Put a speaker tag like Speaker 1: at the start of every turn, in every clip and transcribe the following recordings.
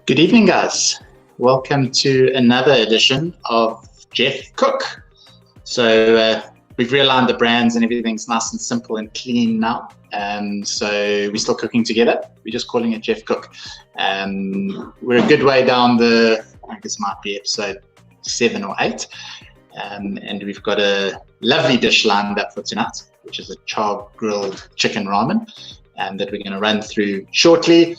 Speaker 1: Good evening, guys. Welcome to another edition of Jeff Cook. So we've realigned the brands and everything's nice and simple and clean now. So we're still cooking together. We're just calling it Jeff Cook. We're a good way down I guess it might be episode 7 or 8. And we've got a lovely dish lined up for tonight, which is a char-grilled chicken ramen that we're going to run through shortly.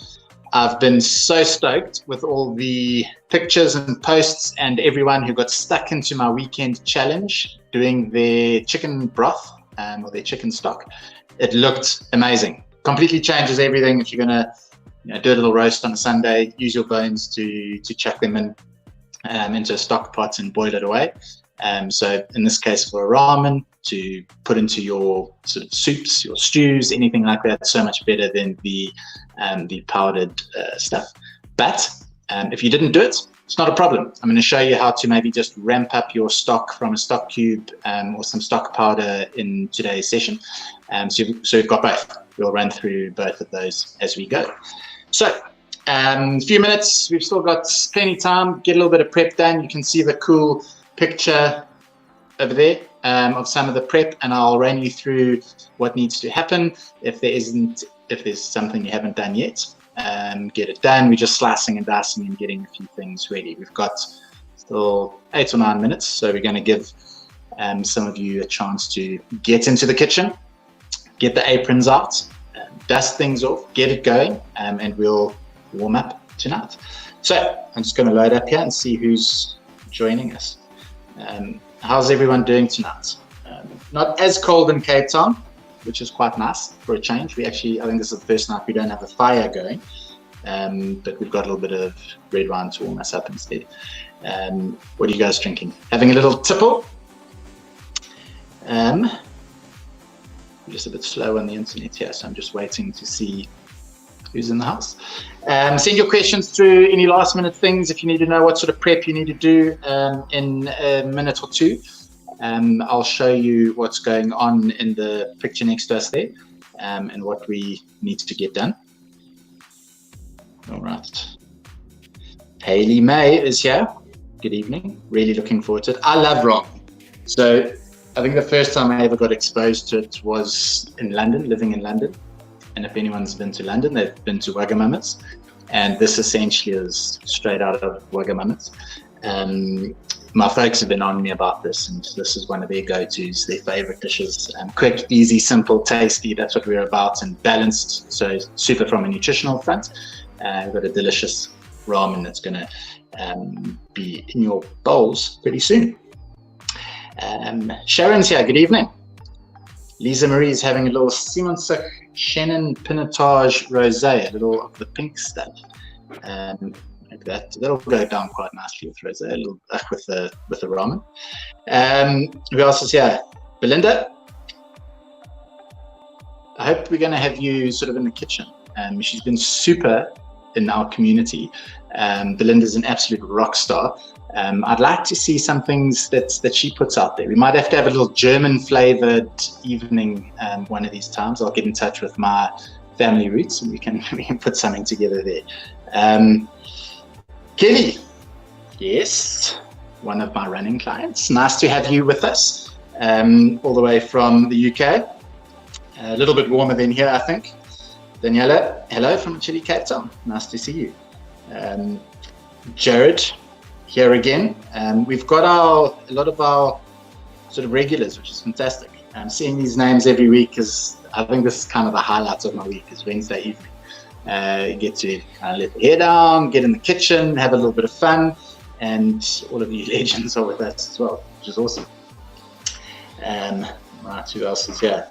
Speaker 1: I've been so stoked with all the pictures and posts and everyone who got stuck into my weekend challenge doing their chicken broth or their chicken stock. It looked amazing. Completely changes everything. If you're going to do a little roast on a Sunday, use your bones to chuck them into a stock pot and boil it away. So in this case for a ramen, to put into your sort of soups, your stews, anything like that, so much better than the powdered stuff. But if you didn't do it, it's not a problem. I'm going to show you how to maybe just ramp up your stock from a stock cube or some stock powder in today's session. So you've got both. We'll run through both of those as we go. So a few minutes, we've still got plenty of time. Get a little bit of prep done. You can see the cool picture over there of some of the prep, and I'll run you through what needs to happen. If there's something you haven't done yet, get it done. We're just slicing and dicing and getting a few things ready. We've got still 8 or 9 minutes, so we're going to give some of you a chance to get into the kitchen, get the aprons out, dust things off, get it going, and we'll warm up tonight. So I'm just going to load up here and see who's joining us. How's everyone doing tonight? Not as cold in Cape Town, which is quite nice for a change. I think this is the first night we don't have a fire going, but we've got a little bit of red wine to warm us up instead. What are you guys drinking? Having a little tipple? I'm just a bit slow on the internet here, so I'm just waiting to see who's in the house. Send your questions through, any last minute things. If you need to know what sort of prep you need to do in a minute or two, I'll show you what's going on in the picture next to us there and what we need to get done. All right. Haley May is here. Good evening. Really looking forward to it. I love ramen. So I think the first time I ever got exposed to it was in London, living in London. And if anyone's been to London, they've been to Wagamama's. And this essentially is straight out of Wagamama's. My folks have been on me about this, and this is one of their go-tos, their favorite dishes. Quick, easy, simple, tasty, that's what we're about, and balanced, so super from a nutritional front. We've got a delicious ramen that's going to be in your bowls pretty soon. Sharon's here, good evening. Lisa Marie is having a little Simonsuk Chenin Pinotage Rosé, a little of the pink stuff. Like that. That'll go down quite nicely with rosé, a little with the ramen. Who else is here? Belinda. I hope we're going to have you sort of in the kitchen. She's been super in our community. Belinda's an absolute rock star. I'd like to see some things that she puts out there. We might have to have a little German flavored evening one of these times. I'll get in touch with my family roots and we can put something together there. Kelly, yes, one of my running clients. Nice to have you with us, all the way from the UK. A little bit warmer than here, I think. Daniela, hello from chilly Cape Town. Nice to see you. Jared, here again. We've got a lot of our sort of regulars, which is fantastic. Seeing these names every week I think this is kind of the highlight of my week, is Wednesday evening. You get to kind of let the hair down, get in the kitchen, have a little bit of fun, and all of you legends are with us as well, which is awesome. Right, who else is here?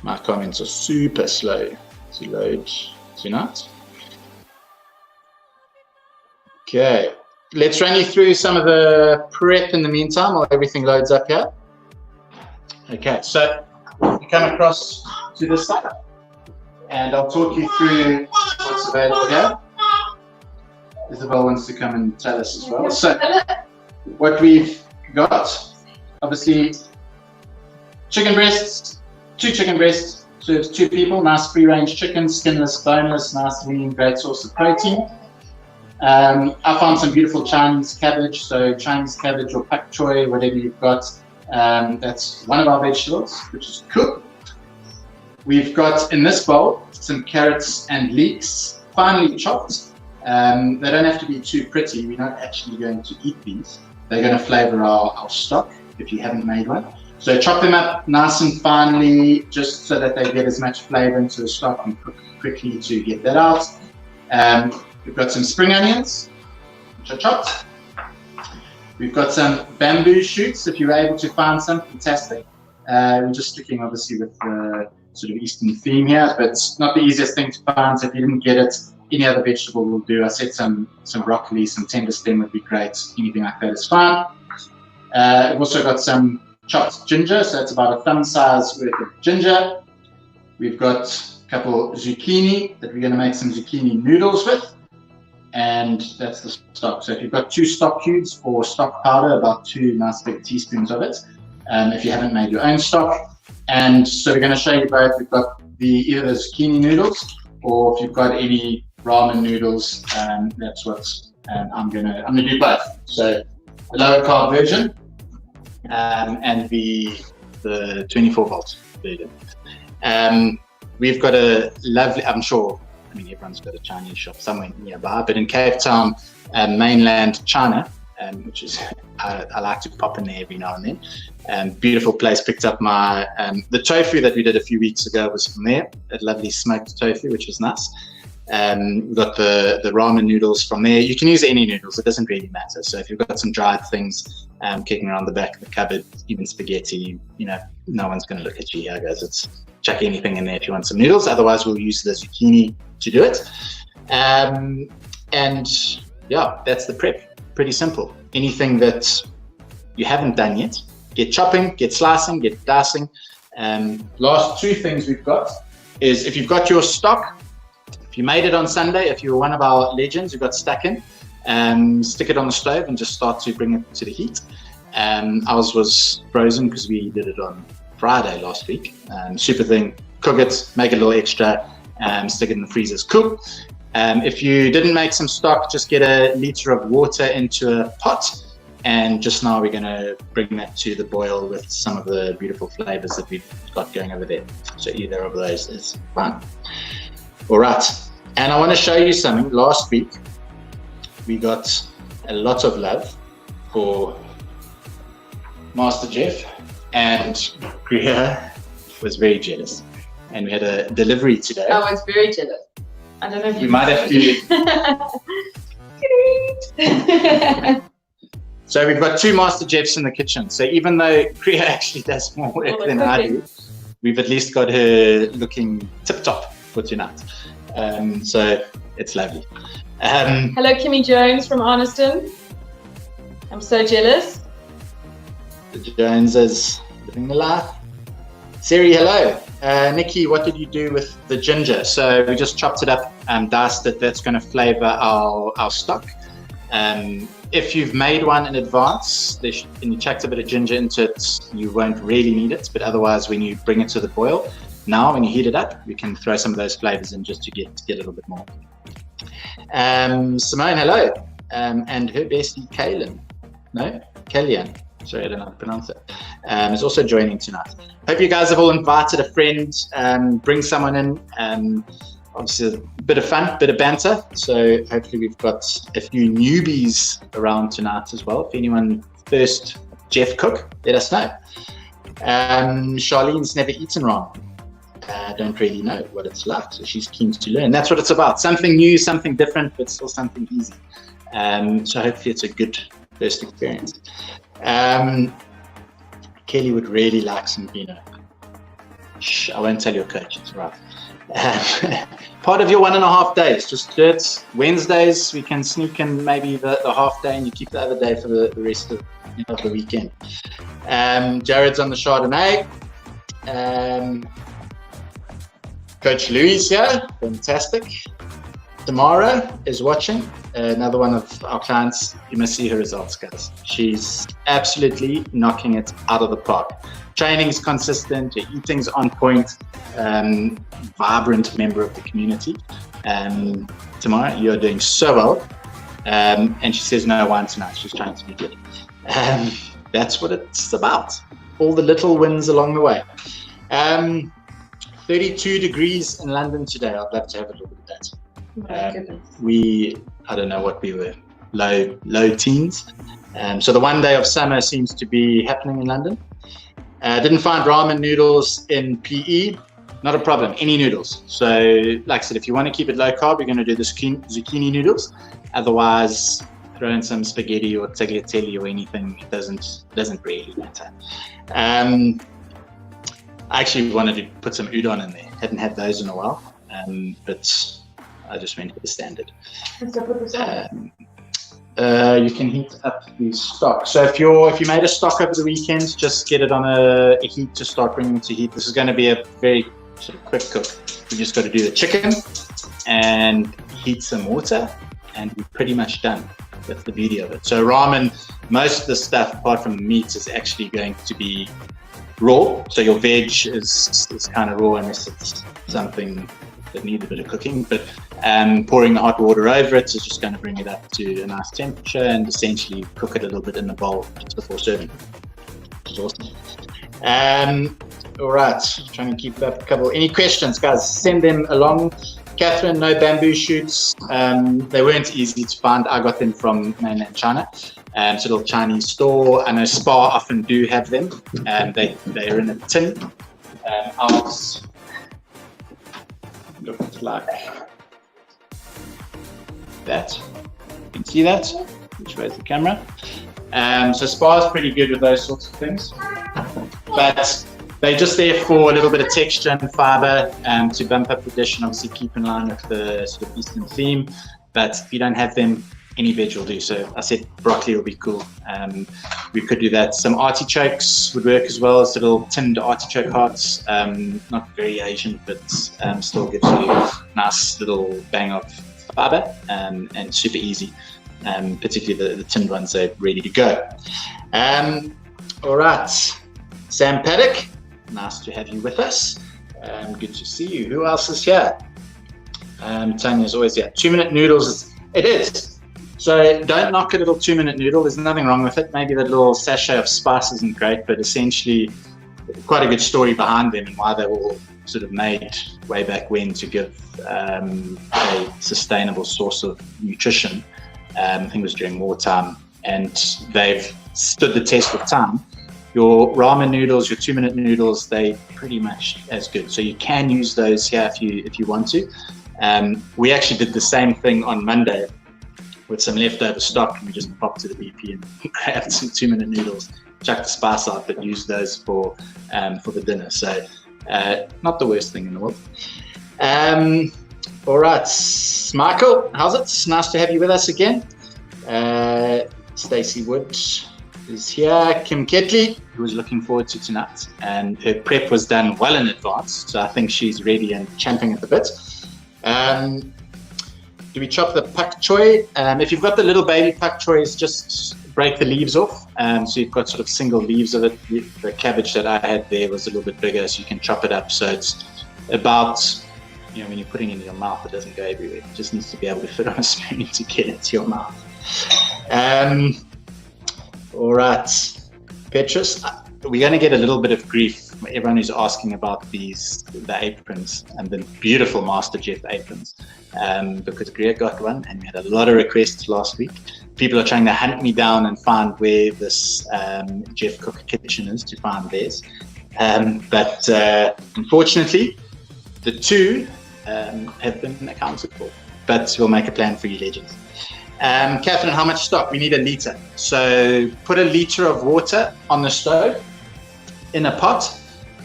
Speaker 1: My comments are super slow to load tonight. Okay, let's run you through some of the prep in the meantime while everything loads up here. Okay, so you come across to this side and I'll talk you through what's available here. Isabel wants to come and tell us as well. So what we've got, obviously chicken breasts, 2 chicken breasts, serves 2 people. Nice free-range chicken, skinless, boneless, nice lean, great source of protein. I found some beautiful Chinese cabbage, so Chinese cabbage or pak choy, whatever you've got. That's one of our vegetables, which is cooked. We've got in this bowl some carrots and leeks, finely chopped. They don't have to be too pretty. We're not actually going to eat these. They're going to flavor our stock if you haven't made one. So chop them up nice and finely, just so that they get as much flavor into the stock, and cook quickly to get that out. We've got some spring onions, which are chopped. We've got some bamboo shoots. If you're able to find some, fantastic. We're just sticking obviously with the sort of Eastern theme here, but it's not the easiest thing to find. So if you didn't get it, any other vegetable will do. I said some broccoli, some tender stem would be great. Anything like that is fine. We've also got some chopped ginger, so it's about a thumb size worth of ginger. We've got a couple zucchini that we're going to make some zucchini noodles with, and that's the stock. So if you've got 2 stock cubes or stock powder, about 2 nice big teaspoons of it, if you haven't made your own stock. And so we're going to show you both. We've got either the zucchini noodles, or if you've got any ramen noodles, that's what I'm gonna do both. So the lower carb version, and the 24 volt version. We've got a lovely, I'm sure, I mean, everyone's got a Chinese shop somewhere nearby, but in Cape Town, mainland China, which is, I like to pop in there every now and then. Beautiful place. Picked up my, the tofu that we did a few weeks ago was from there, a lovely smoked tofu, which was nice. We've got the ramen noodles from there. You can use any noodles, it doesn't really matter. So if you've got some dried things kicking around the back of the cupboard, even spaghetti, no one's going to look at you here, guys. It's chuck anything in there if you want some noodles. Otherwise, we'll use the zucchini to do it. And yeah, that's the prep. Pretty simple. Anything that you haven't done yet, get chopping, get slicing, get dicing. Last 2 things we've got is, if you've got your stock, if you made it on Sunday, if you were one of our legends who got stuck in, stick it on the stove and just start to bring it to the heat. Ours was frozen because we did it on Friday last week. Super thing, cook it, make it a little extra, stick it in the freezers, cool. If you didn't make some stock, just get a liter of water into a pot, and just now we're going to bring that to the boil with some of the beautiful flavors that we've got going over there. So either of those is fine. All right, and I want to show you something. Last week we got a lot of love for Master Jeff, and Priya was very jealous, and we had a delivery today.
Speaker 2: I was very jealous. I don't know if
Speaker 1: you might have to. So we've got 2 Master Jeffs in the kitchen. So even though Priya actually does more work than I do, we've at least got her looking tip-top for tonight. So it's lovely.
Speaker 2: Hello, Kimmy Jones from Arniston. I'm so jealous.
Speaker 1: The Joneses living the life. Siri, hello. Nikki, what did you do with the ginger? So we just chopped it up and diced it. That's going to flavor our stock. If you've made one in advance and you chucked a bit of ginger into it, you won't really need it. But otherwise, when you bring it to the boil, now when you heat it up, we can throw some of those flavors in just to get a little bit more. Simone, hello. And her bestie, Kellyanne. Sorry, I don't know how to pronounce it. Is also joining tonight. Hope you guys have all invited a friend, bring someone in. Obviously a bit of fun, bit of banter. So hopefully we've got a few newbies around tonight as well. If anyone first Jeff cook, let us know. Charlene's never eaten ramen. Don't really know what it's like, so she's keen to learn. That's what it's about. Something new, something different, but still something easy. So hopefully it's a good first experience. Kelly would really like some Pinot. Shh, I won't tell your coach, it's right. Part of your 1.5 days, just do it. Wednesdays, we can sneak in maybe the half day, and you keep the other day for the rest of the weekend. Jared's on the Chardonnay. Coach Louis here, fantastic. Tamara is watching, another one of our clients. You must see her results, guys. She's absolutely knocking it out of the park. Training is consistent, her eating's on point, vibrant member of the community. Tamara, you're doing so well. And she says no wine tonight. She's trying to be good. That's what it's about. All the little wins along the way. 32 degrees in London today. I'd love to have a look at that. I don't know what we were, low teens. So the one day of summer seems to be happening in London. Didn't find ramen noodles in PE. Not a problem, any noodles. So like I said, if you want to keep it low carb, you're going to do the zucchini noodles. Otherwise, throw in some spaghetti or tagliatelle or anything. It doesn't really matter. I actually wanted to put some udon in there. Hadn't had those in a while, but I just went with the standard. You can heat up the stock. So if you made a stock over the weekend, just get it on a heat to start bringing it to heat. This is going to be a very sort of quick cook. We just got to do the chicken and heat some water, and we're pretty much done. That's the beauty of it. So ramen, most of the stuff apart from the meat is actually going to be raw. So your veg is kind of raw unless it's something that needs a bit of cooking. But pouring the hot water over it is just going to bring it up to a nice temperature and essentially cook it a little bit in the bowl just before serving, which is awesome. All right, trying to keep up a couple. Any questions, guys? Send them along. Catherine, no bamboo shoots. They weren't easy to find. I got them from mainland China. It's a little Chinese store. I know Spa often do have them. They're in a tin. Ours looks like that. You can see that. Which way is the camera? So Spa is pretty good with those sorts of things. But they're just there for a little bit of texture and fiber to bump up the dish and obviously keep in line with the sort of Eastern theme. But if you don't have them, any veg will do. So I said broccoli will be cool. We could do that. Some artichokes would work as well as little tinned artichoke hearts. Not very Asian, but still gives you a nice little bang of fiber and super easy. Particularly the tinned ones, they're ready to go. All right, Sam Paddock, nice to have you with us. Good to see you. Who else is here? Tanya's always here. 2-minute noodles, it is. So don't knock a little 2-minute noodle. There's nothing wrong with it. Maybe that little sachet of spice isn't great, but essentially quite a good story behind them and why they were all sort of made way back when to give a sustainable source of nutrition. I think it was during wartime, and they've stood the test of time. Your ramen noodles, your 2-minute noodles, they pretty much as good. So you can use those here if you want to. We actually did the same thing on Monday with some leftover stock, and we just popped to the BP and grabbed some 2-minute noodles, chucked the spice out, but used those for the dinner. So not the worst thing in the world. All right, Michael, how's it? Nice to have you with us again. Stacey Wood is here. Kim Ketley, who was looking forward to tonight, and her prep was done well in advance, so I think she's ready and champing at the bit. Do we chop the pak choy? If you've got the little baby pak choys, just break the leaves off. So you've got sort of single leaves of it. The cabbage that I had there was a little bit bigger, so you can chop it up. So it's about, when you're putting it in your mouth, it doesn't go everywhere. It just needs to be able to fit on a spoon to get into your mouth. All right, Petrus, we're going to get a little bit of grief from everyone who's asking about the aprons and the beautiful Master Jeff aprons, because Greer got one and we had a lot of requests last week. People are trying to hunt me down and find where this Jeff Cook kitchen is to find theirs. But unfortunately, the two have been accounted for, but we'll make a plan for you legends. Catherine, how much stock? We need 1 liter. So put 1 liter of water on the stove in a pot,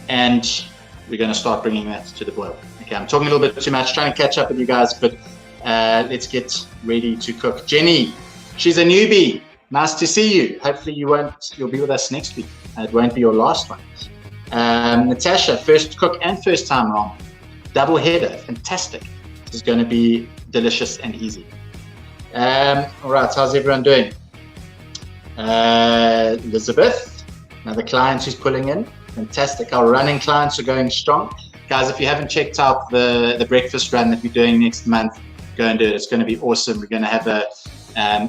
Speaker 1: and we're going to start bringing that to the boil. Okay, I'm talking a little bit too much, trying to catch up with you guys, but let's get ready to cook. Jenny, she's a newbie. Nice to see you. Hopefully you'll be with us next week. It won't be your last one. Natasha, first cook and first time ramen. Double header, fantastic. This is going to be delicious and easy. All right, how's everyone doing? Elizabeth, another client who's pulling in. Fantastic. Our running clients are going strong. Guys, if you haven't checked out the breakfast run that we're doing next month, go and do it. It's going to be awesome. We're going to have a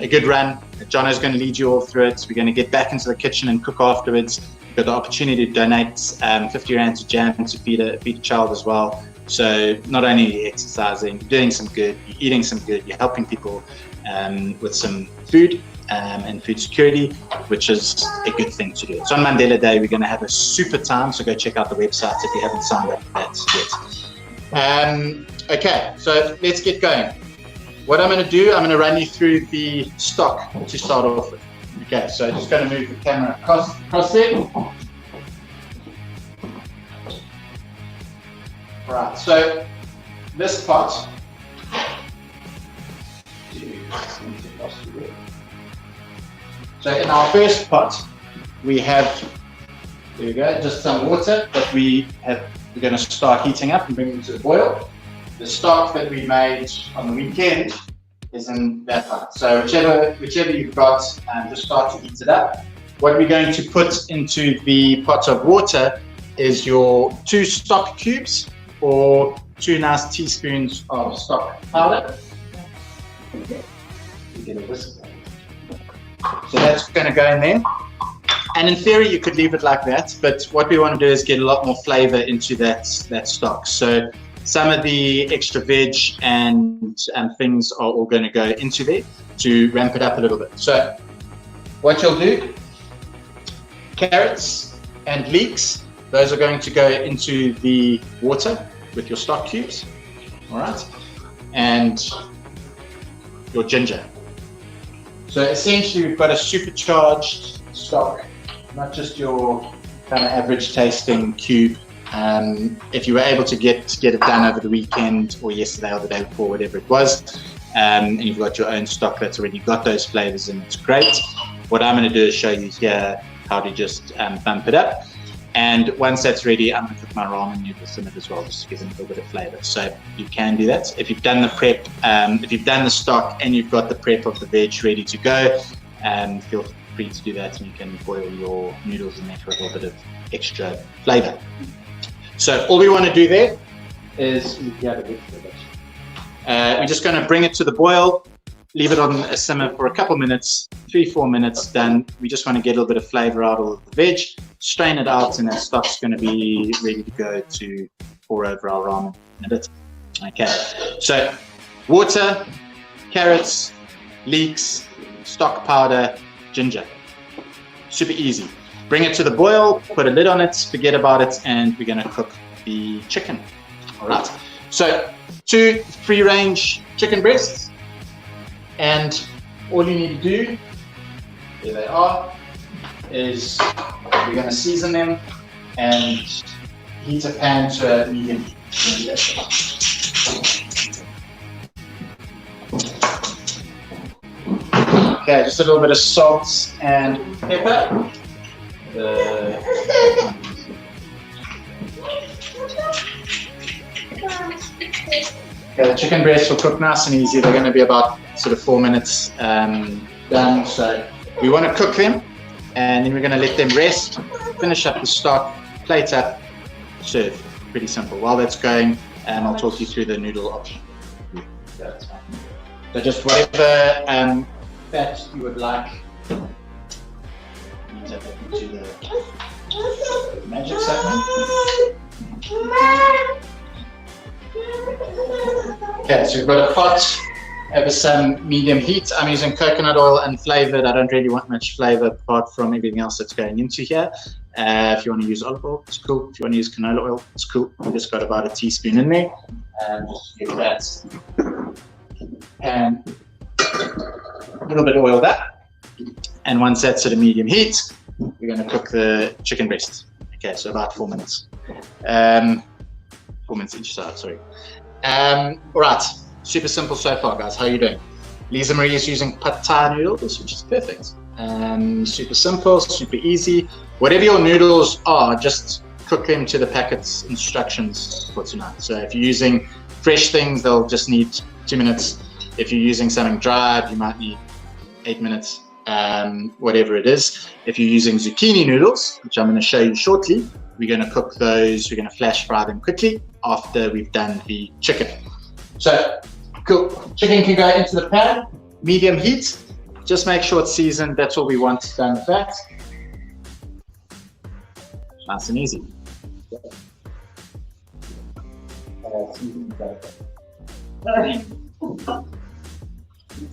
Speaker 1: good run. Jono's going to lead you all through it. We're going to get back into the kitchen and cook afterwards. We've got the opportunity to donate 50 Rand to Jam to feed a child as well. So not only are you exercising, you're doing some good, you're eating some good, you're helping people with some food and food security, which is a good thing to do. So on Mandela Day, we're going to have a super time. So go check out the website if you haven't signed up for that yet. Okay, so let's get going. What I'm going to do, I'm going to run you through the stock to start off with. Okay, so just going to move the camera across there. Right, so this pot. So in our first pot, we have, there we go, just some water that we're going to start heating up and bringing to the boil. The stock that we made on the weekend is in that pot. So whichever you've got, just start to heat it up. What we're going to put into the pot of water is your 2 stock cubes or 2 nice teaspoons of stock powder. Get a whisk. So that's going to go in there. And in theory, you could leave it like that. But what we want to do is get a lot more flavor into that stock. So some of the extra veg and things are all going to go into there to ramp it up a little bit. So what you'll do, carrots and leeks, those are going to go into the water with your stock cubes. All right. And your ginger. So essentially, we've got a supercharged stock, not just your kind of average tasting cube. If you were able to get it done over the weekend or yesterday or the day before, whatever it was, and you've got your own stock that's already got those flavors and it's great. What I'm going to do is show you here how to just bump it up. And once that's ready, I'm going to cook my ramen noodles in it as well, just to give them a little bit of flavor. So you can do that. If you've done the prep, if you've done the stock and you've got the prep of the veg ready to go, feel free to do that, and you can boil your noodles in there for a little bit of extra flavor. So all we want to do there is we're just going to bring it to the boil, leave it on a simmer for a couple minutes, 3-4 minutes, then we just want to get a little bit of flavor out of the veg, strain it out, and that stock's going to be ready to go to pour over our ramen in a bit. Okay, so water, carrots, leeks, stock powder, ginger. Super easy. Bring it to the boil, put a lid on it, forget about it, and we're going to cook the chicken. All right, so 2 free-range chicken breasts. And all you need to do, there they are, is we're going to season them and heat a pan to a medium heat. Okay, just a little bit of salt and pepper. Okay, the chicken breasts will cook nice and easy. They're going to be about sort of 4 minutes done. So we want to cook them, and then we're going to let them rest, finish up the stock, plate up, serve. Pretty simple. While that's going, I'll talk you through the noodle option. So just whatever fat you would like. Into the magic segment. Okay, so we've got a pot over some medium heat. I'm using coconut oil unflavored. I don't really want much flavor apart from everything else that's going into here. If you want to use olive oil, it's cool. If you want to use canola oil, it's cool. We just got about a teaspoon in there. Just give that pan a little bit of oil that. And once that's at a medium heat, we're going to cook the chicken breast. Okay, so about 4 minutes. 4 minutes each side, sorry. All right, super simple so far, guys. How are you doing? Lisa Marie is using pad thai noodles, which is perfect. Super simple, super easy. Whatever your noodles are, just cook them to the packet's instructions for tonight. So if you're using fresh things, they'll just need 2 minutes. If you're using something dried, you might need 8 minutes, whatever it is. If you're using zucchini noodles, which I'm going to show you shortly, we're going to cook those. We're going to flash fry them quickly after we've done the chicken. So, cool. Chicken can go into the pan, medium heat. Just make sure it's seasoned. That's all we want done with that. Nice and easy.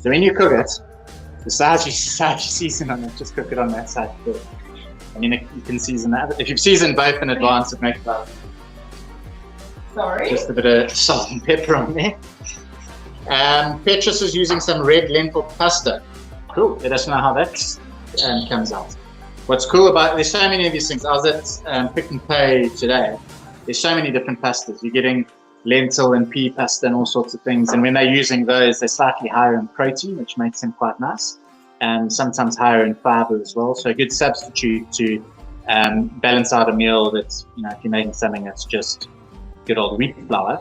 Speaker 1: So when you cook it, the size you season on it, just cook it on that side first. I mean, you can season that. If you've seasoned both in advance, it makes that.
Speaker 2: Sorry?
Speaker 1: Just a bit of salt and pepper on there. Petrus is using some red lentil pasta. Cool. Let us know how that comes out. What's cool about, there's so many of these things. I was at Pick and Pay today. There's so many different pastas. You're getting lentil and pea pasta and all sorts of things. And when they're using those, they're slightly higher in protein, which makes them quite nice. And sometimes higher in fiber as well. So a good substitute to balance out a meal that's, if you're making something that's just good old wheat flour,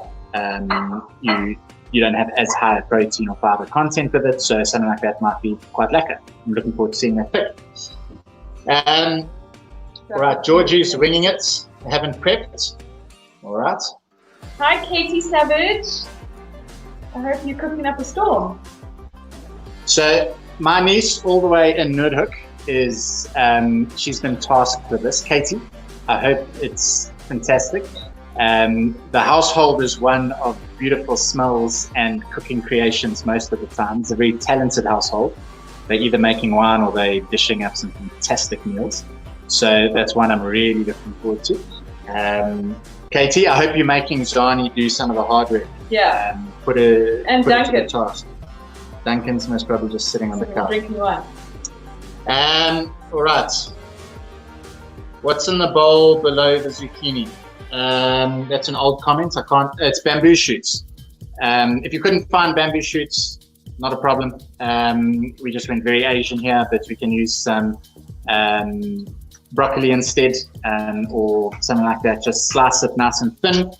Speaker 1: you don't have as high a protein or fiber content with it. So something like that might be quite lekker. I'm looking forward to seeing that pick. All right, Georgie's winging it. I haven't prepped. All right.
Speaker 2: Hi, Katie Savage. I hope you're cooking up a storm.
Speaker 1: So my niece, all the way in Noordhoek, is she's been tasked with this. Katie, I hope it's fantastic. The household is one of beautiful smells and cooking creations most of the time. It's a very talented household. They're either making wine or they're dishing up some fantastic meals. So that's one I'm really looking forward to. Katie, I hope you're making Zani do some of the hard work.
Speaker 2: Yeah.
Speaker 1: Put it
Speaker 2: Duncan.
Speaker 1: to the task. Duncan's most probably just sitting on the couch.
Speaker 2: Drinking wine.
Speaker 1: All right. What's in the bowl below the zucchini? That's an old comment. It's bamboo shoots. If you couldn't find bamboo shoots, not a problem. We just went very Asian here, but we can use some broccoli instead, or something like that. Just slice it nice and thin.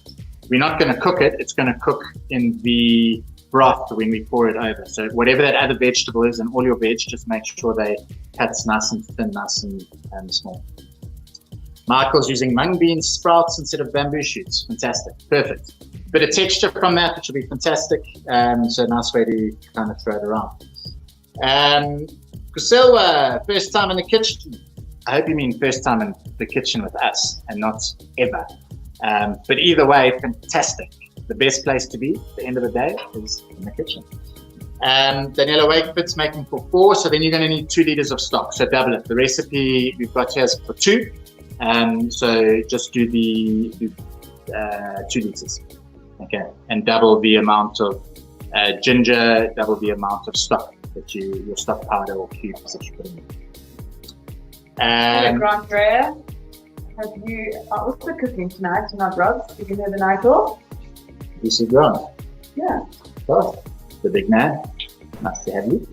Speaker 1: We're not going to cook it. It's going to cook in the broth when we pour it over. So whatever that other vegetable is and all your veg, just make sure they cut nice and thin, nice and small. Michael's using mung bean sprouts instead of bamboo shoots. Fantastic. Perfect. Bit of texture from that, which will be fantastic. So a nice way to kind of throw it around. Priscilla, first time in the kitchen. I hope you mean first time in the kitchen with us and not ever. But either way, fantastic. The best place to be at the end of the day is in the kitchen. Daniela Wakeford's making for 4, so then you're going to need 2 liters of stock. So double it. The recipe we've got here is for 2. So just do the 2 liters. Okay, and double the amount of ginger, double the amount of stock that your stock powder or cubes that you put in.
Speaker 2: Hello, Grant Rhea. Hope you are also cooking tonight, not Rob. You can have the night off.
Speaker 1: This is Grant.
Speaker 2: Yeah.
Speaker 1: Oh, the big man. Nice to have you.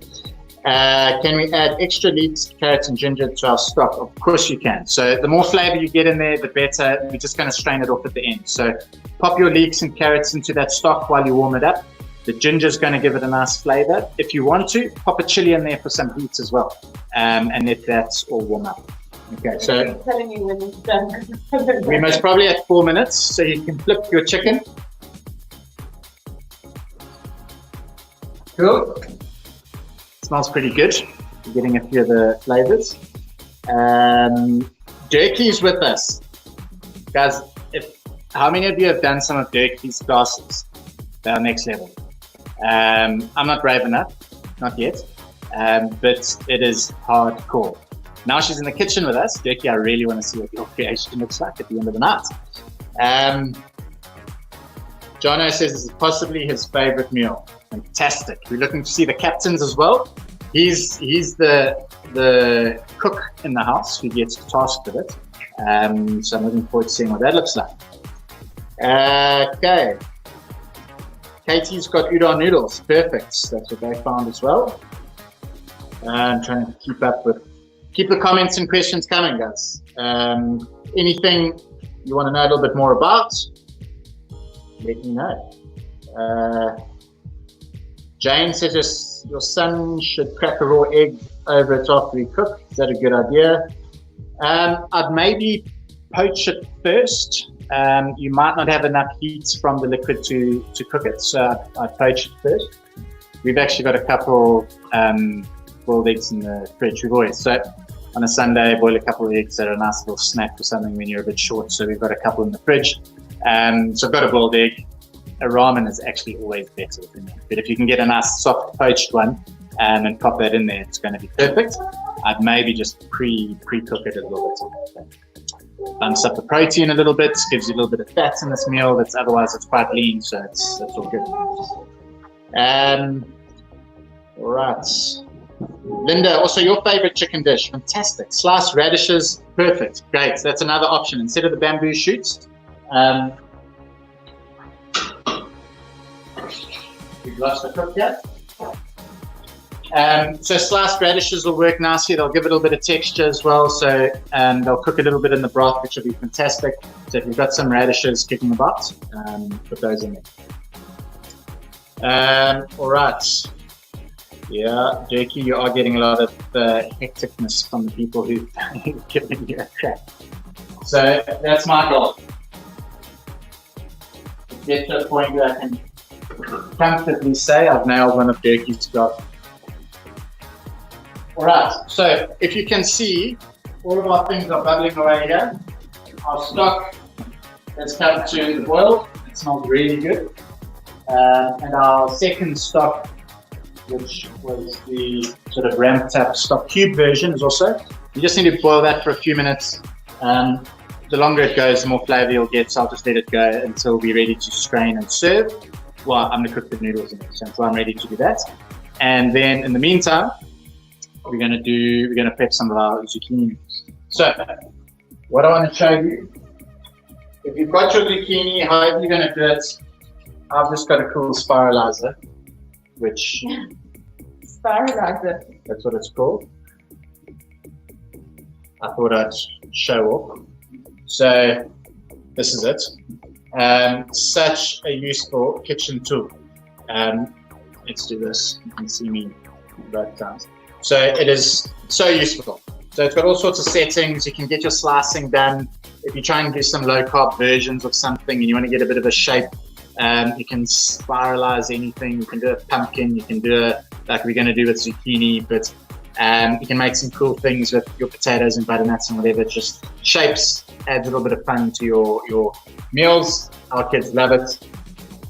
Speaker 1: Can we add extra leeks, carrots, and ginger to our stock? Of course you can. So the more flavor you get in there, the better. We're just going to strain it off at the end. So pop your leeks and carrots into that stock while you warm it up. The ginger is going to give it a nice flavor. If you want to, pop a chili in there for some heat as well, and let that all warm up. Okay, so
Speaker 2: I'm telling you when it's done.
Speaker 1: we most probably at 4 minutes, so you can flip your chicken. Cool. Smells pretty good. You're getting a few of the flavors. Jerky's with us. Guys, how many of you have done some of Jerky's classes? They are next level. I'm not brave enough, not yet, but it is hardcore. Now she's in the kitchen with us. Jerky, I really want to see what your creation looks like at the end of the night. Jono says this is possibly his favorite meal. Fantastic. We're looking to see the captains as well. He's the cook in the house who gets tasked with it. So I'm looking forward to seeing what that looks like. Okay. Katie's got udon noodles. Perfect. That's what they found as well. I'm trying to keep the comments and questions coming, guys. Anything you want to know a little bit more about, let me know. Jane says your son should crack a raw egg over it after we cook. Is that a good idea? I'd maybe poach it first. You might not have enough heat from the liquid to cook it, so I'd poach it first. We've actually got a couple boiled eggs in the fridge. We've always, so on a Sunday, boil a couple of eggs that are a nice little snack or something when you're a bit short, so we've got a couple in the fridge. So I've got a boiled egg. A ramen is actually always better than that. But if you can get a nice soft poached one and pop that in there, it's going to be perfect. I'd maybe just pre-cook it a little bit. Bumps up the protein a little bit, gives you a little bit of fat in this meal. That's otherwise it's quite lean, so it's all good. All right. Linda, also your favorite chicken dish. Fantastic. Sliced radishes, perfect. Great. That's another option. Instead of the bamboo shoots, we've lost the cook yet. So sliced radishes will work nicely. They'll give it a little bit of texture as well. So they'll cook a little bit in the broth, which will be fantastic. So if you've got some radishes kicking about, put those in there. All right. Yeah, Jakey, you are getting a lot of hecticness from the people who've given you a crack. So that's my goal. To get to a point where I can comfortably say I've nailed one of Jakey's jobs. Alright, so if you can see, all of our things are bubbling away here. Our stock has come to the boil. It smells really good. And our second stock, which was the sort of ramped up stock cube version, is also. You just need to boil that for a few minutes. The longer it goes, the more flavor you'll get, so I'll just let it go until we're ready to strain and serve. Well, I'm going to cook the noodles in it, so I'm ready to do that. And then in the meantime, we're going to prep some of our zucchini noodles. So, what I want to show you, if you've got your zucchini, however you're going to do it, I've just got a cool spiralizer, which...
Speaker 2: Spiralizer.
Speaker 1: That's what it's called. I thought I'd show off. So, this is it. Such a useful kitchen tool. Let's do this. You can see me both times. So it is so useful. So it's got all sorts of settings. You can get your slicing done. If you try and do some low carb versions of something and you want to get a bit of a shape, you can spiralize anything. You can do a pumpkin. You can do like we're going to do with zucchini, but you can make some cool things with your potatoes and butternuts and whatever. It just shapes, adds a little bit of fun to your meals. Our kids love it.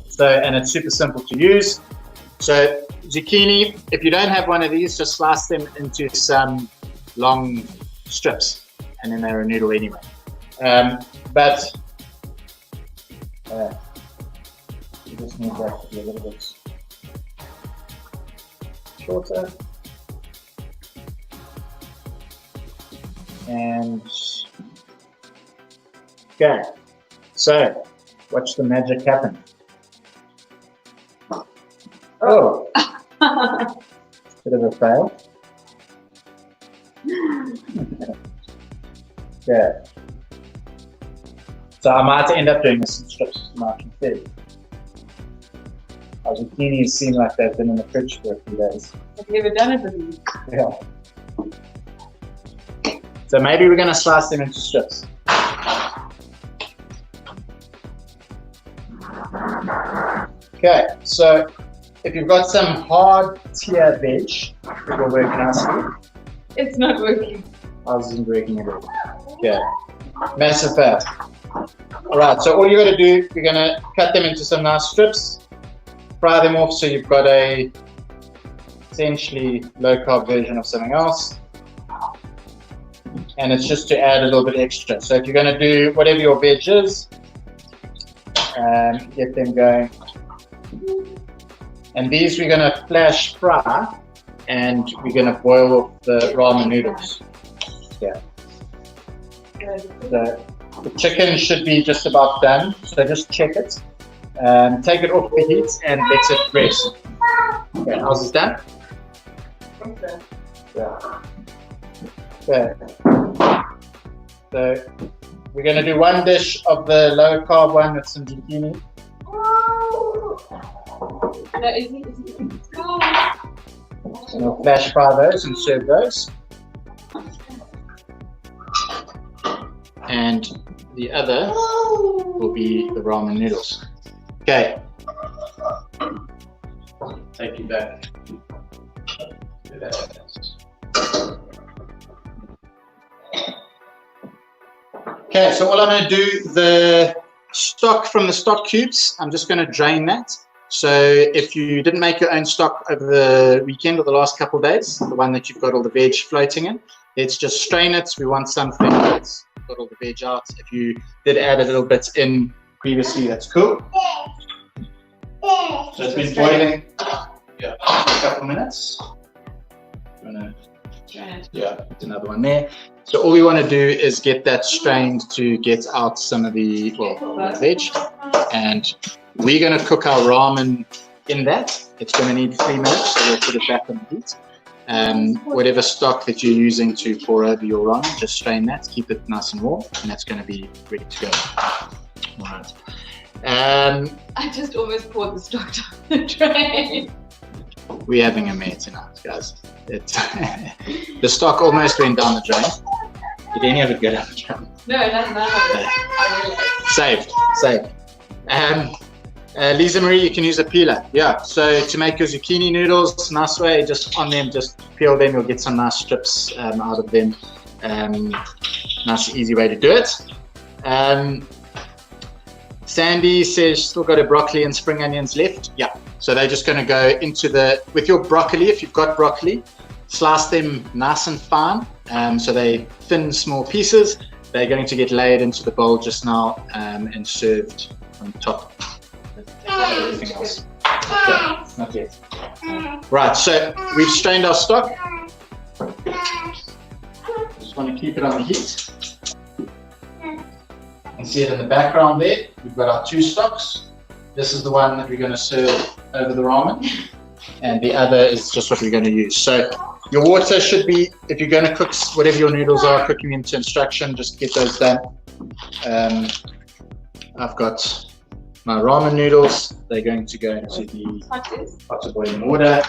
Speaker 1: So, and it's super simple to use. So zucchini, if you don't have one of these, just slice them into some long strips and then they're a noodle anyway. But you just need that to be a little bit shorter. And okay, so watch the magic happen. Oh, bit of a fail. Yeah. So I might end up doing this in strips tonight instead. Our zucchinis seem like they've been in the fridge for a few days.
Speaker 2: Have you ever done it with me?
Speaker 1: Yeah. So maybe we're going to slice them into strips. Okay, so if you've got some hard tier veg, it will work nicely.
Speaker 2: It's not working.
Speaker 1: Ours isn't working at all. Okay, massive fat. Alright, so all you got to do, you're going to cut them into some nice strips, fry them off so you've got a essentially low carb version of something else. And it's just to add a little bit extra. So if you're going to do whatever your veg is, get them going. And these we're going to flash fry and we're going to boil off the ramen noodles. Yeah. The chicken should be just about done, so just check it. Take it off the heat and let it rest. Okay, how's this done?
Speaker 2: Okay.
Speaker 1: Yeah. Okay. So we're going to do one dish of the low carb one with some zucchini. So we'll flash fry those and serve those. And the other will be the ramen noodles. Okay. Take you back. Do that. Okay, so all I'm going to do, the stock from the stock cubes, I'm just going to drain that. So if you didn't make your own stock over the weekend or the last couple of days, the one that you've got all the veg floating in, let's just strain it. We want something that's got all the veg out. If you did add a little bit in previously, that's cool. So it's been boiling for a couple of minutes. Yeah, it's another one there. So all we want to do is get that strained to get out some of the, veg. And we're going to cook our ramen in that. It's going to need 3 minutes, so we'll put it back on the heat. Whatever stock that you're using to pour over your ramen, just strain that, keep it nice and warm, and that's going to be ready to go. All right.
Speaker 2: I just almost poured the stock down the drain.
Speaker 1: We're having a mare tonight, guys. It's the stock almost went down the drain. Did any of it go down the drain?
Speaker 2: No, none of it.
Speaker 1: Saved. Lisa Marie, you can use a peeler. Yeah, so to make your zucchini noodles, nice way, just on them, just peel them. You'll get some nice strips out of them. Nice, easy way to do it. Sandy says still got a broccoli and spring onions left. Yeah, so they're just going to go into with your broccoli, if you've got broccoli, slice them nice and fine. So they thin, small pieces. They're going to get laid into the bowl just now and served on top. Everything else. Okay, not yet. Right, so we've strained our stock. Just want to keep it on the heat. You can see it in the background there. We've got our 2 stocks. This is the one that we're going to serve over the ramen, and the other is just what we're going to use. So your water should be, if you're going to cook whatever your noodles are, cooking into instruction, just get those done. I've got my ramen noodles. They're going to go into the pot of boiling water,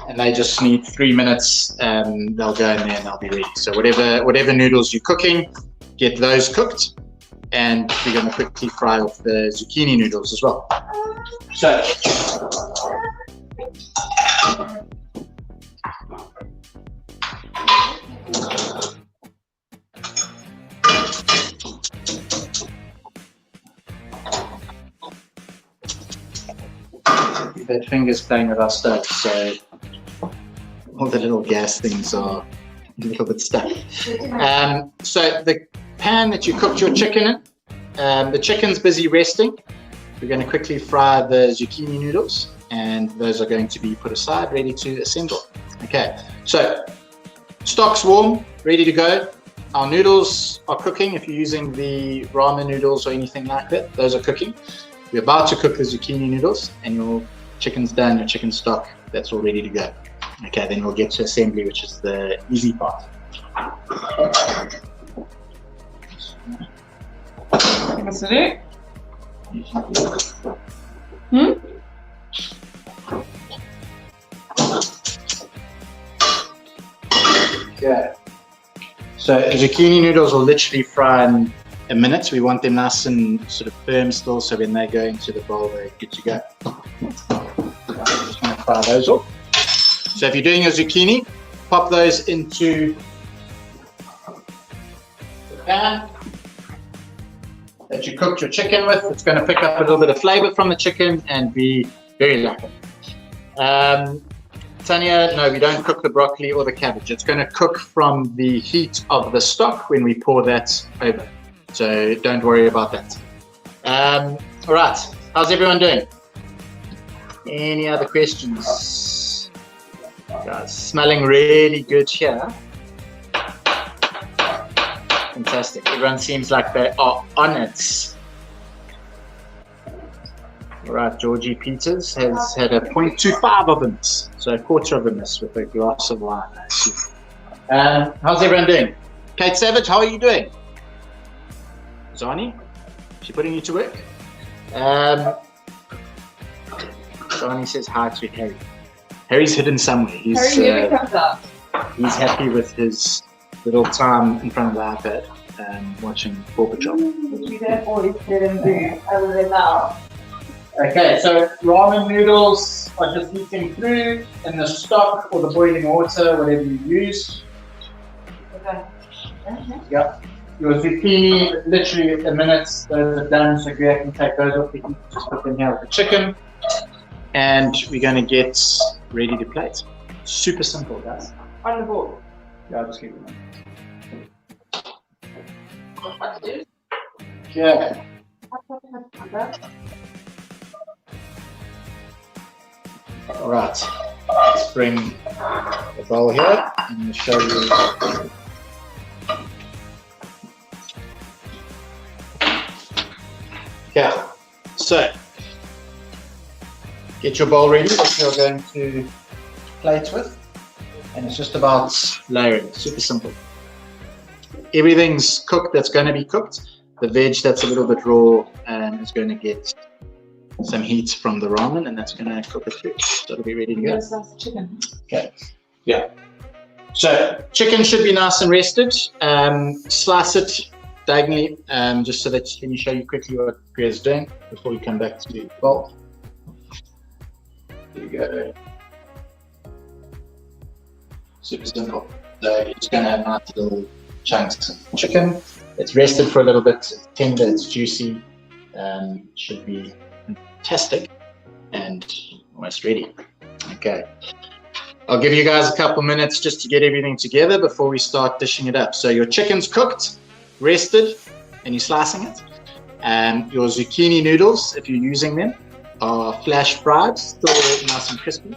Speaker 1: and they just need 3 minutes. They'll go in there and they'll be ready. So whatever noodles you're cooking, get those cooked, and we're going to quickly fry off the zucchini noodles as well. So that finger's playing with our stove, so all the little gas things are a little bit stuck. So the pan that you cooked your chicken in, the chicken's busy resting. We're going to quickly fry the zucchini noodles, and those are going to be put aside, ready to assemble. Okay, so stock's warm, ready to go. Our noodles are cooking. If you're using the ramen noodles or anything like that, those are cooking. We're about to cook the zucchini noodles, and your chicken's done, your chicken stock, that's all ready to go. Okay, then we'll get to assembly, which is the easy part.
Speaker 2: What's it?
Speaker 1: Okay. So zucchini noodles will literally fry in a minute. We want them nice and sort of firm still, so when they go into the bowl, they're good to go. Just want to fry those off. So if you're doing your zucchini, pop those into the pan that you cooked your chicken with. It's going to pick up a little bit of flavor from the chicken and be very lekker. Tanya, no, we don't cook the broccoli or the cabbage. It's going to cook from the heat of the stock when we pour that over. So don't worry about that. All right, how's everyone doing? Any other questions? Guys, smelling really good here. Fantastic. Everyone seems like they are on it. All right, Georgie Peters has had a 0.25 of a miss, so a quarter of a miss with a glass of wine, I assume. How's everyone doing? Kate Savage, how are you doing? Zani, she putting you to work? Johnny says hi to Harry. Harry's hidden somewhere.
Speaker 2: Harry never comes out.
Speaker 1: He's happy with his little time in front of the iPad watching Paw Patrol.
Speaker 2: Which we don't always let him do, other than now.
Speaker 1: Okay, so ramen noodles are just heating through in the stock or the boiling water, whatever you use.
Speaker 2: Okay.
Speaker 1: Yep. Your zucchini, literally a minute, those are done, so Greg can take those off the heat, just put them here with the chicken. And we're going to get ready to plate. Super simple, guys.
Speaker 2: On the board.
Speaker 1: Yeah, I'll just keep it on. Okay. Alright, let's bring the bowl here. I'm going to show you. Okay, so get your bowl ready that you're going to plate with, and it's just about layering. Super simple. Everything's cooked that's going to be cooked. The veg that's a little bit raw is going to get some heat from the ramen, and that's going to cook it through. So it'll be ready to go.
Speaker 2: Slice the chicken.
Speaker 1: Okay. Yeah. So chicken should be nice and rested. Slice it diagonally, just so that let me show you quickly what Greg's doing before we come back to the bowl. There you go. Super simple. So you're just going to have nice little chunks of chicken. It's rested for a little bit. It's tender. It's juicy. Should be fantastic and almost ready. Okay. I'll give you guys a couple minutes just to get everything together before we start dishing it up. So your chicken's cooked, rested, and you're slicing it. Your zucchini noodles, if you're using them, are flash fried, still nice and crispy.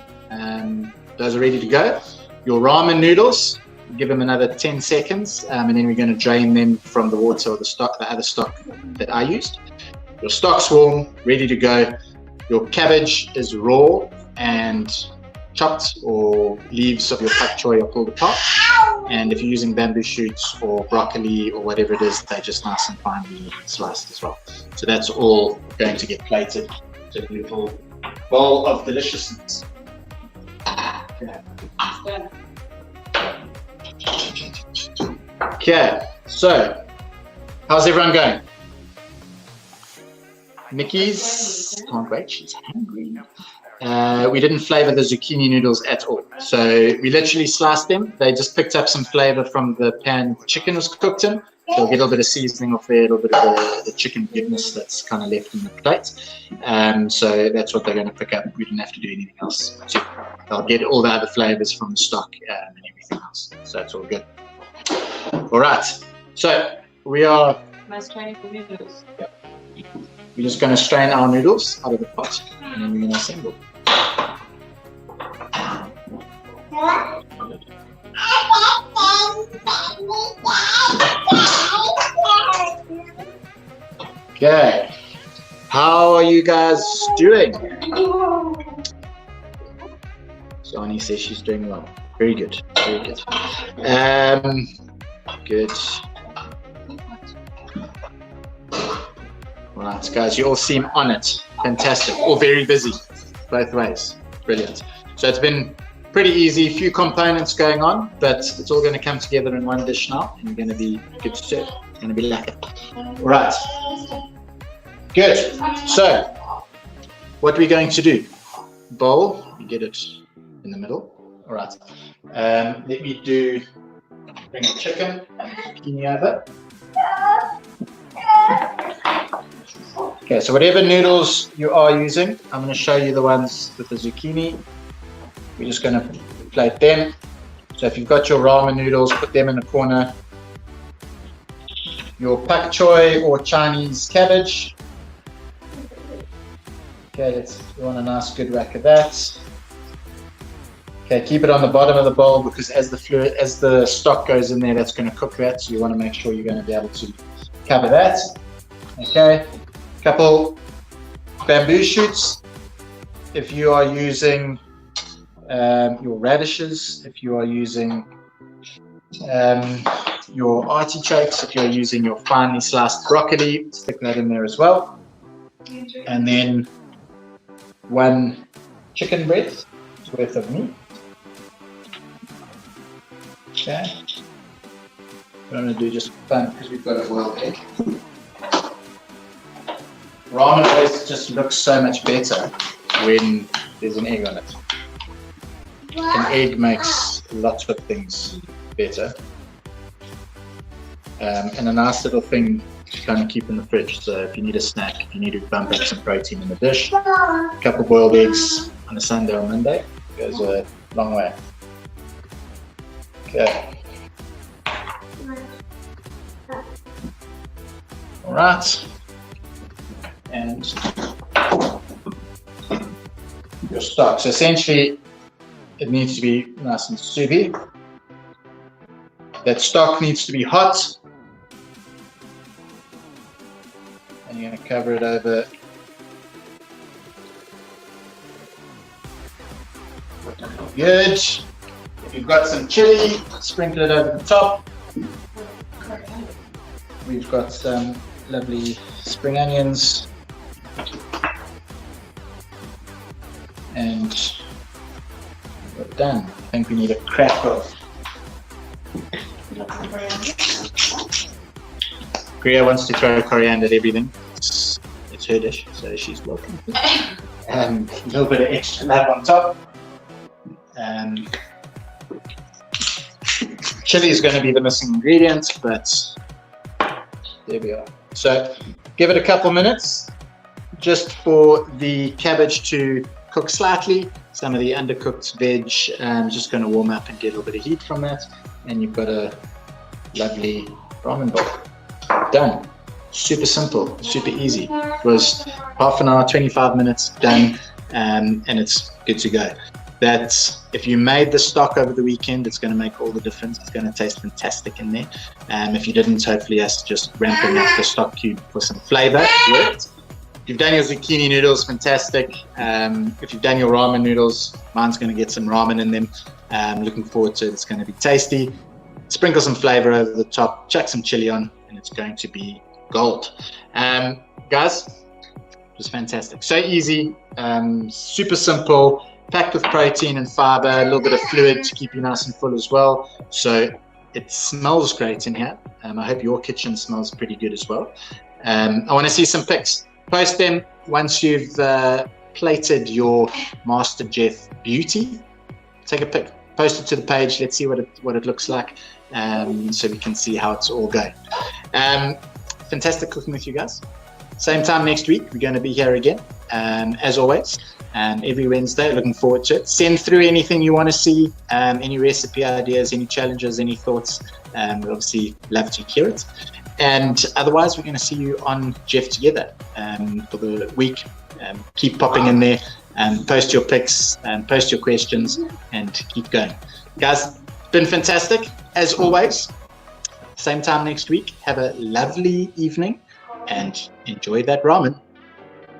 Speaker 1: Those are ready to go. Your ramen noodles, give them another 10 seconds, and then we're going to drain them from the water or the stock, the other stock that I used. Your stock's warm, ready to go. Your cabbage is raw and chopped, or leaves of your pak choy are pulled apart. And if you're using bamboo shoots or broccoli or whatever it is, they're just nice and finely sliced as well. So that's all going to get plated to a little bowl of deliciousness. Okay, so how's everyone going? Nikki's can't wait, she's hungry. We didn't flavor the zucchini noodles at all. So we literally sliced them. They just picked up some flavor from the pan the chicken was cooked in. So get a little bit of seasoning off there, a little bit of the chicken goodness that's kind of left in the plate. So that's what they're going to pick up. We didn't have to do anything else. So they'll get all the other flavors from the stock and everything else. So it's all good. All right. So we are...
Speaker 2: Nice training for noodles.
Speaker 1: Yep. We're just going to strain our noodles out of the pot, and then we're going to assemble. Okay, how are you guys doing? Johnny says she's doing well. Very good, very good. Good. Right, guys, you all seem on it. Fantastic. All very busy, both ways. Brilliant. So it's been pretty easy. A few components going on, but it's all going to come together in one dish now, and you're going to be good to serve. It's going to be lekker. All right. Good. So, what we're going to do? Bowl. You get it in the middle. All right. Let me bring the chicken and the zucchini over. Okay, so whatever noodles you are using, I'm going to show you the ones with the zucchini. We're just going to plate them. So if you've got your ramen noodles, put them in the corner. Your pak choy or Chinese cabbage. Okay, you want a nice good rack of that. Okay, keep it on the bottom of the bowl, because as the stock goes in there, that's going to cook that. So you want to make sure you're going to be able to cover that. Okay, couple bamboo shoots. If you are using your radishes, if you are using your artichokes, if you're using your finely sliced broccoli, stick that in there as well. And then one chicken breast worth of meat. Okay. What I'm going to do just fun because we've got a boiled egg. Ramen always just looks so much better when there's an egg on it. An egg makes lots of things better. And a nice little thing to kind of keep in the fridge. So if you need a snack, if you need to bump up some protein in the dish, a couple boiled eggs on a Sunday or Monday goes a long way. Okay. All right. And your stock. So essentially, it needs to be nice and soupy. That stock needs to be hot. And you're going to cover it over. Good. If you've got some chili, sprinkle it over the top. We've got some lovely spring onions. And we're done. I think we need a crack of. Priya wants to throw coriander at everything. It's her dish, so she's welcome. A little bit of extra love on top. Chili is going to be the missing ingredient, but there we are. So give it a couple minutes just for the cabbage to cook slightly. Some of the undercooked veg just going to warm up and get a little bit of heat from that, and you've got a lovely ramen bowl. Done. Super simple, super easy. It was half an hour, 25 minutes done, and it's good to go. That's, if you made the stock over the weekend, it's going to make all the difference. It's going to taste fantastic in there. If you didn't, hopefully that's just ramping up the stock cube for some flavor. It worked. If you've done your zucchini noodles, fantastic. If you've done your ramen noodles, mine's going to get some ramen in them. Looking forward to it. It's going to be tasty. Sprinkle some flavor over the top, chuck some chili on, and it's going to be gold. Guys, it was fantastic. So easy, super simple, packed with protein and fiber, a little bit of fluid to keep you nice and full as well. So it smells great in here. I hope your kitchen smells pretty good as well. I want to see some pics. Post them once you've plated your Master Chef beauty. Take a pic, post it to the page. Let's see what it looks like, so we can see how it's all going. Fantastic cooking with you guys. Same time next week, we're going to be here again, as always, every Wednesday. Looking forward to it. Send through anything you want to see, any recipe ideas, any challenges, any thoughts. We'd obviously love to hear it. And otherwise, we're going to see you on Jeff Together for the week. Keep popping in there, post your pics, post your questions, and keep going. Guys, been fantastic, as always. Same time next week. Have a lovely evening and enjoy that ramen.